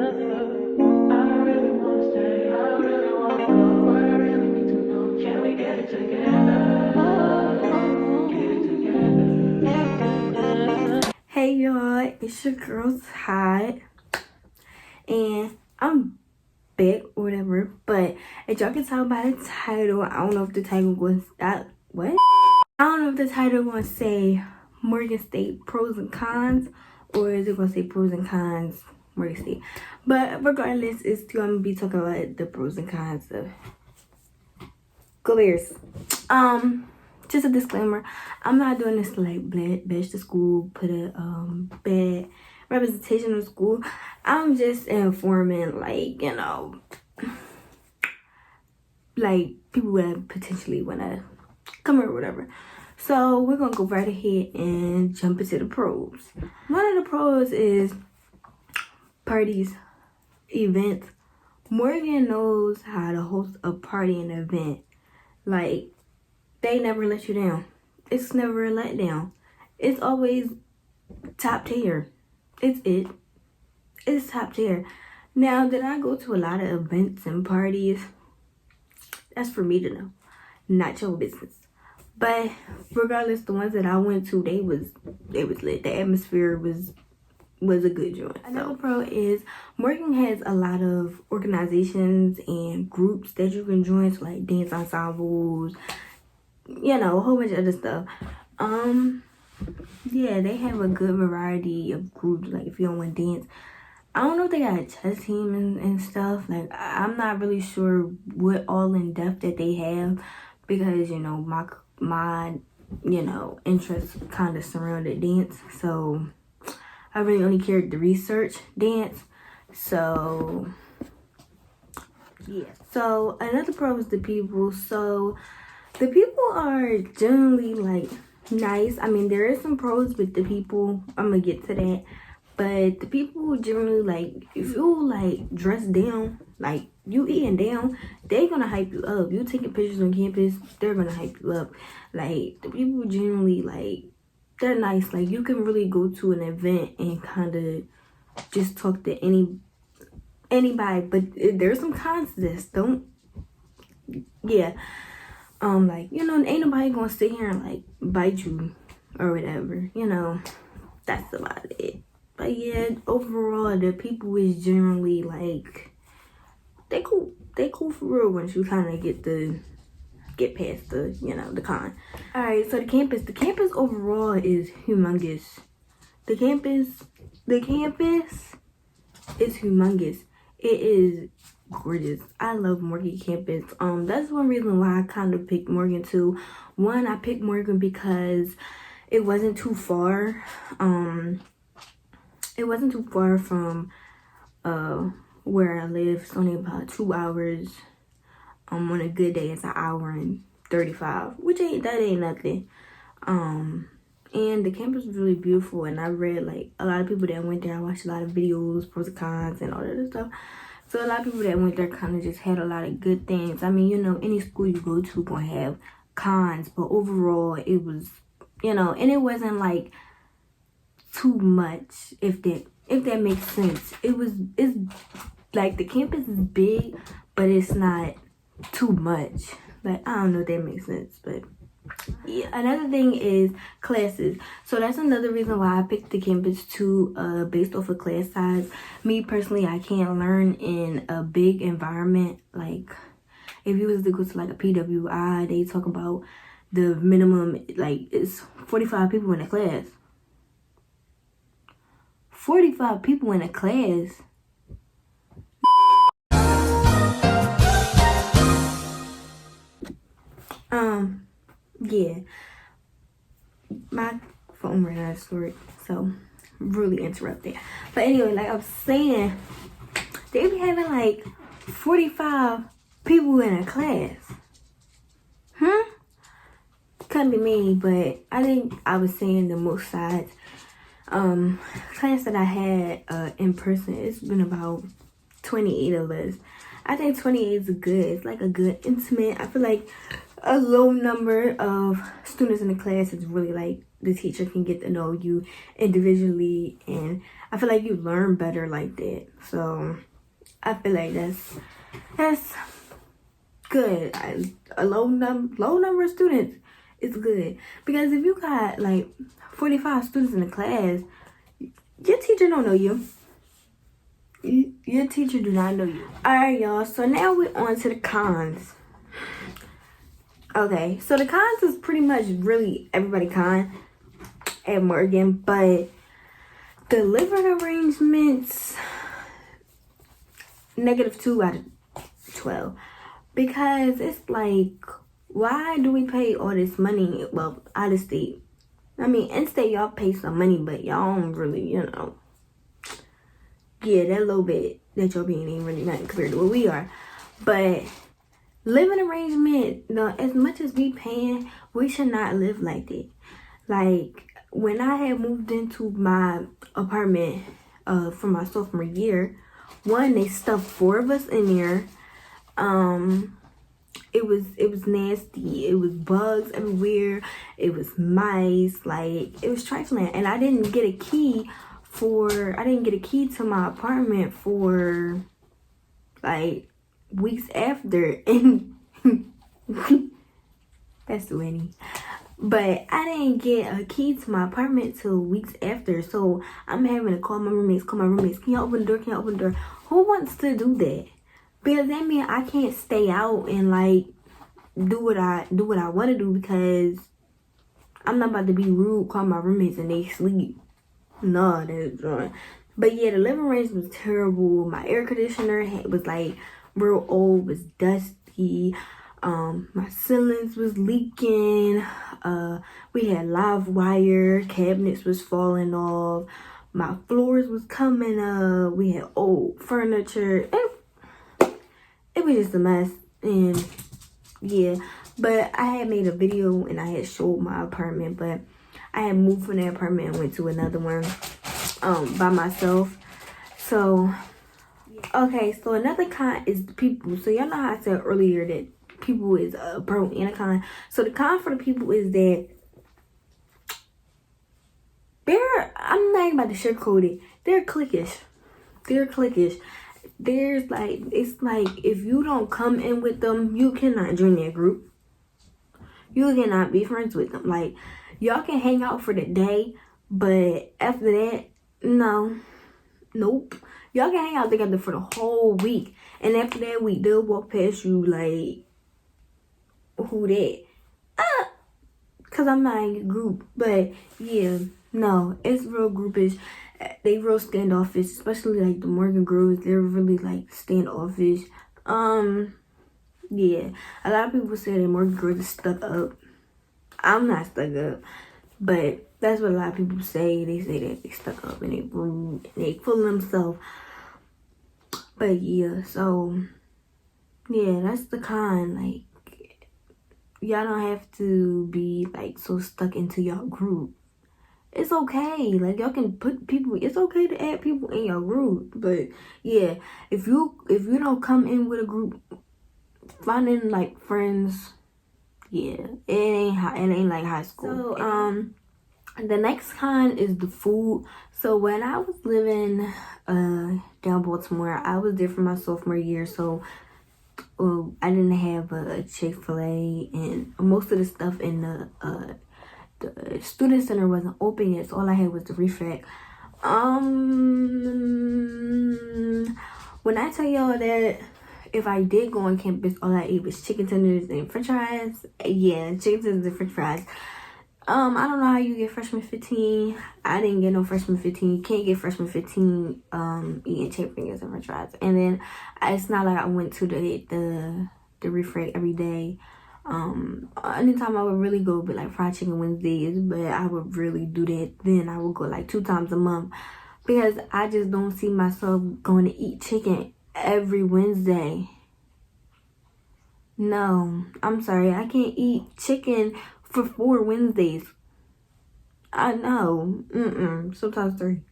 really wanna stay, I really wanna go, but I really need to know, can we get it together? Get it together. Hey y'all, it's your girl Ty, and I'm back or whatever. But as y'all can tell by the title, I don't know if the title was that what? I don't know if the title gonna say Morgan State pros and cons, or is it gonna say pros and cons Morgan State? But regardless, it's gonna be talking about the pros and cons of Go Bears. Just a disclaimer, I'm not doing this to like bash the school, put a bad representation of school. I'm just informing, like, you know, like people that potentially wanna come here or whatever. So we're gonna go right ahead and jump into the pros. One of the pros is parties, events. Morgan knows how to host a party and event. Like, they never let you down. It's never a letdown. It's always top tier. It's top tier. Now, did I go to a lot of events and parties? That's for me to know, not your business. But regardless, the ones that I went to, they was lit. The atmosphere was a good joint. Another pro is Morgan has a lot of organizations and groups that you can join, so like dance ensembles, you know, a whole bunch of other stuff. Yeah, they have a good variety of groups. Like if you don't want to dance, I don't know if they got a chess team and stuff. Like I'm not really sure what all in depth that they have, because you know my you know interests kind of surrounded dance, so I really only cared to research dance. So yeah. So another pro is the people. So the people are generally like nice. I mean, there is some pros with the people. I'm gonna get to that. But the people generally, like, if you like dress down, like you eating down, they're gonna hype you up. You taking pictures on campus, they're gonna hype you up. Like the people generally, like, they're nice. Like you can really go to an event and kind of just talk to anybody. But there's some cons to this. Don't, yeah. Like, you know, ain't nobody gonna sit here and like bite you or whatever, you know. That's about it. But yeah, overall the people is generally like they cool for real once you kind of get past the, you know, the con. All right, so the campus overall is humongous. The campus is humongous. It is gorgeous. I love Morgan campus. That's one reason why I kind of picked Morgan too. One, I picked Morgan because it wasn't too far. It wasn't too far from where I live. It's only about 2 hours. On a good day it's an hour and 35, which ain't nothing. And the campus was really beautiful, and I read like a lot of people that went there. I watched a lot of videos, pros and cons and all that other stuff. So a lot of people that went there kind of just had a lot of good things. I mean, you know, any school you go to gonna have cons, but overall it was, you know, and it wasn't like too much, if that makes sense. It's like the campus is big, but it's not too much. Like, I don't know if that makes sense, but yeah. Another thing is classes. So that's another reason why I picked the campus too, based off of class size. Me personally, I can't learn in a big environment. Like if you was to go to like a PWI, they talk about the minimum, like it's 45 people in a class. 45 people in a class. Yeah. My phone ran out of storage, so really interrupted. But anyway, like I was saying, they be having like 45 people in a class. Couldn't be me, but I think I was saying the most sides. Class that I had in person, it's been about 28 of us. I think 28 is good. It's like a good intimate. I feel like a low number of students in the class is really like the teacher can get to know you individually, and I feel like you learn better like that. So I feel like that's good. A low number of students is good, because if you got like 45 students in the class, your teacher don't know you. Your teacher do not know you. Alright, y'all. So now we're on to the cons. Okay, so the cons is pretty much really everybody con at Morgan, but the living arrangements, -2 out of 12. Because it's like, why do we pay all this money? Well, out of state. I mean, in state, y'all pay some money, but y'all don't really, yeah, that little bit that y'all being ain't really nothing compared to what we are. But living arrangement, as much as we paying, we should not live like that. Like, when I had moved into my apartment for my sophomore year, one, they stuffed 4 of us in there. It was nasty. It was bugs everywhere. It was mice. Like, it was trifling. And I didn't get a key to my apartment for like weeks after. And that's the Winnie. But I didn't get a key to my apartment till weeks after. So I'm having to call my roommates. Can y'all open the door? Can y'all open the door? Who wants to do that? Because that means I can't stay out and like do what I want to do, because I'm not about to be rude, call my roommates and they sleep. No, that's wrong. But yeah, the living arrangement was terrible. My air conditioner was like real old, was dusty. My ceilings was leaking. We had live wire. Cabinets was falling off. My floors was coming up. We had old furniture. It was just a mess. And yeah, but I had made a video and I had showed my apartment, but I had moved from that apartment and went to another one by myself. So okay, so another con is the people. So y'all know how I said earlier that people is a pro and a con. So the con for the people is that I'm not even about to sugarcoat it, they're cliquish. It's like if you don't come in with them, you cannot join their group. You cannot be friends with them. Like, y'all can hang out for the day, but after that, nope. Y'all can hang out together for the whole week, and after that week, they'll walk past you like, who that? Cause I'm not in a group. But yeah, no, it's real groupish. They real standoffish, especially like the Morgan girls. They're really like standoffish. Yeah, a lot of people say that Morgan girls are stuck up. I'm not stuck up, but that's what a lot of people say. They say that they stuck up and they rude and they full of themselves. But yeah, so yeah, that's the con. Like, y'all don't have to be like so stuck into your group. It's okay. Like, y'all can put people, it's okay to add people in your group. But yeah, if you don't come in with a group, finding like friends, yeah, it ain't like high school. So the next con is the food. So when I was living down Baltimore, I was there for my sophomore year, so I didn't have a Chick-fil-A, and most of the stuff in the student center wasn't open yet, so all I had was the refract. When I tell y'all that if I did go on campus, all I ate was chicken tenders and french fries. Yeah, chicken tenders and french fries. I don't know how you get freshman 15. I didn't get no freshman 15. You can't get freshman 15 eating chicken fingers and french fries. And then it's not like I went to the refract every day. Anytime I would really go, but like fried chicken Wednesdays, but I would really do that. Then I would go like 2 times a month, because I just don't see myself going to eat chicken every Wednesday. No, I'm sorry, I can't eat chicken for 4 Wednesdays. I know. Sometimes 3.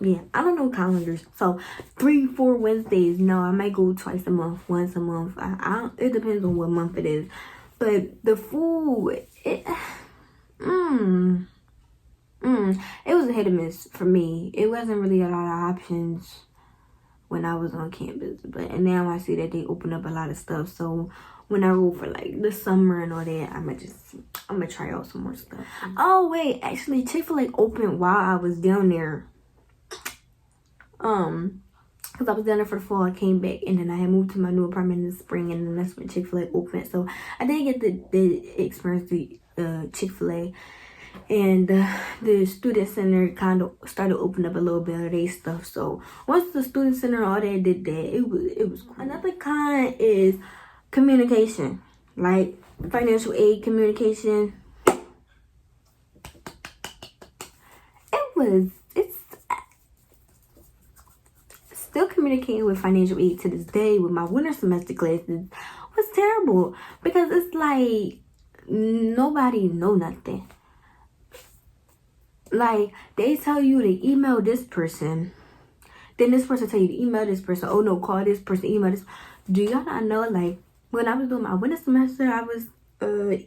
Yeah, I don't know calendars. So 3-4 Wednesdays. No, I might go twice a month, once a month. It depends on what month it is. But the food, It was a hit or miss for me. It wasn't really a lot of options when I was on campus, and now I see that they open up a lot of stuff. So when I go for like the summer and all that, I'm gonna try out some more stuff. Oh wait, actually Chick-fil-A opened while I was down there. Because I was down there for the fall, I came back, and then I had moved to my new apartment in the spring, and then that's when Chick-fil-A opened. So I did get the experience the Chick-fil-A, and the student center kind of started opening up a little bit of their stuff. So once the student center all that did that, it was cool. Another kind is communication, like financial aid communication. It's still communicating with financial aid to this day with my winter semester classes was terrible, because it's like nobody know nothing. Like, they tell you to email this person, then this person tell you to email this person. Oh no, call this person, email this. Do y'all not know, like, when I was doing my winter semester, I was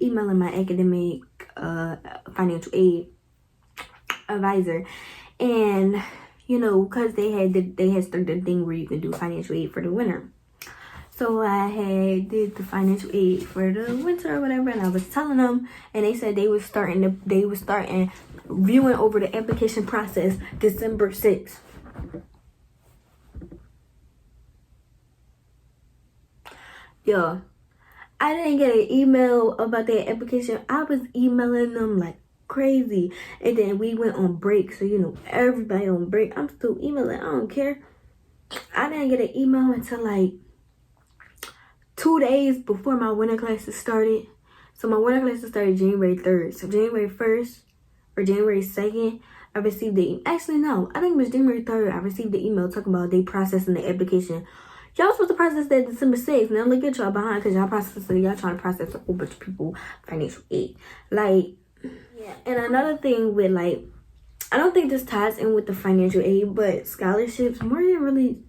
emailing my academic financial aid advisor, and you know, because they had started the thing where you can do financial aid for the winter. So I did the financial aid for the winter or whatever, and I was telling them, and they said they was starting viewing over the application process December 6th. Yeah, I didn't get an email about that application. I was emailing them like crazy, and then we went on break, so you know, everybody on break, I'm still emailing. I don't care. I didn't get an email until like 2 days before my winter classes started. So my winter classes started January 3rd. So January 1st or January 2nd, I received actually no, I think it was January 3rd, I received the email talking about they processing the application. Y'all supposed to process that December 6th. Now look at y'all behind, because y'all trying to process a whole bunch of people financial aid. Like, yeah. And another thing with, like, I don't think this ties in with the financial aid, but scholarships, Morgan really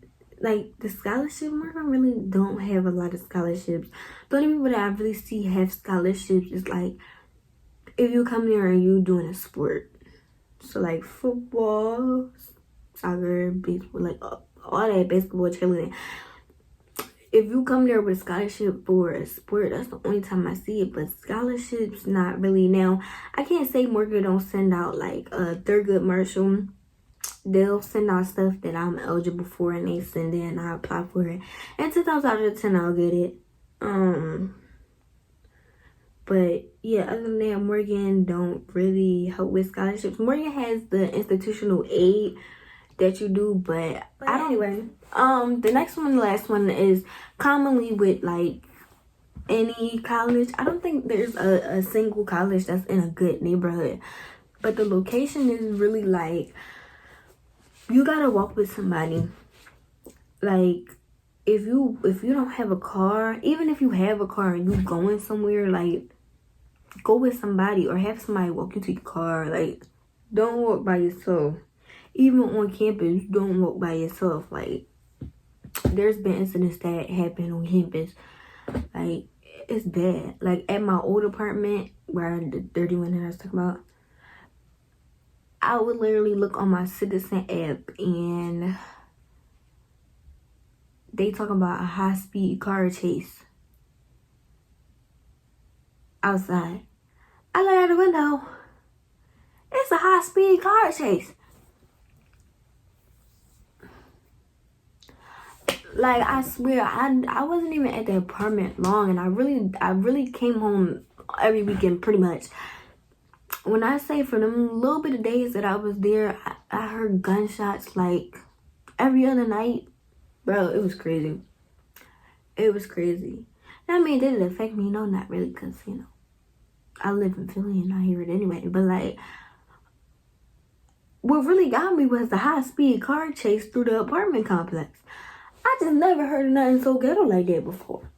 don't have a lot of scholarships. The only people that I really see have scholarships is like if you come there and you doing a sport. So like football, soccer, baseball, like all that, basketball, cheerleading. If you come there with a scholarship for a sport, that's the only time I see it. But scholarships, not really. Now, I can't say Morgan don't send out like a Thurgood Marshall. They'll send out stuff that I'm eligible for, and they send it, and I apply for it. And 10 times out of 10, I'll get it. But yeah, other than that, Morgan don't really help with scholarships. Morgan has the institutional aid that you do, but I don't. Anyway, the next one, the last one, is commonly with like any college. I don't think there's a single college that's in a good neighborhood, but the location is really like, you gotta walk with somebody. Like, if you don't have a car, even if you have a car and you going somewhere, like, go with somebody or have somebody walk you to your car. Like, don't walk by yourself. Even on campus, don't walk by yourself. Like, there's been incidents that happen on campus. Like, it's bad. Like, at my old apartment, where the dirty one that I was talking about, I would literally look on my Citizen app, and they talking about a high-speed car chase outside. I look out the window. It's a high-speed car chase. Like, I swear, I wasn't even at the apartment long, and I really came home every weekend pretty much. When I say for them little bit of days that I was there, I heard gunshots like every other night. Bro, it was crazy. It was crazy. I mean, did it affect me? No, not really, because, you know, I live in Philly and I hear it anyway. But, like, what really got me was the high-speed car chase through the apartment complex. I just never heard of nothing so ghetto like that before.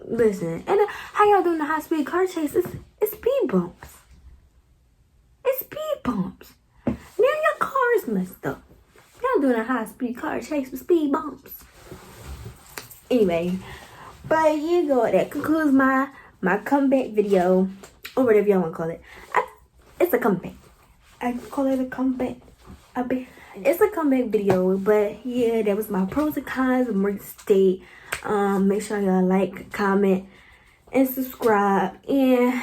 Listen, and how y'all doing the high-speed car chase? It's speed bumps. It's speed bumps. Now your car is messed up. Y'all doing a high-speed car chase with speed bumps. Anyway, but here you go. That concludes my my comeback video, or whatever y'all want to call it. It's a comeback. I call it a comeback. It's a comeback video, but yeah, that was my pros and cons of Morgan State. Make sure y'all like, comment, and subscribe. And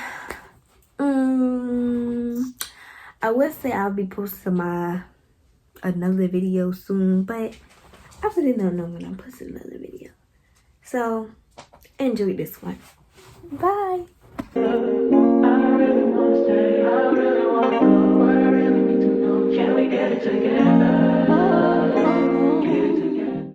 I would say I'll be posting another video soon, but I really don't know when I'm posting another video. So enjoy this one. Bye.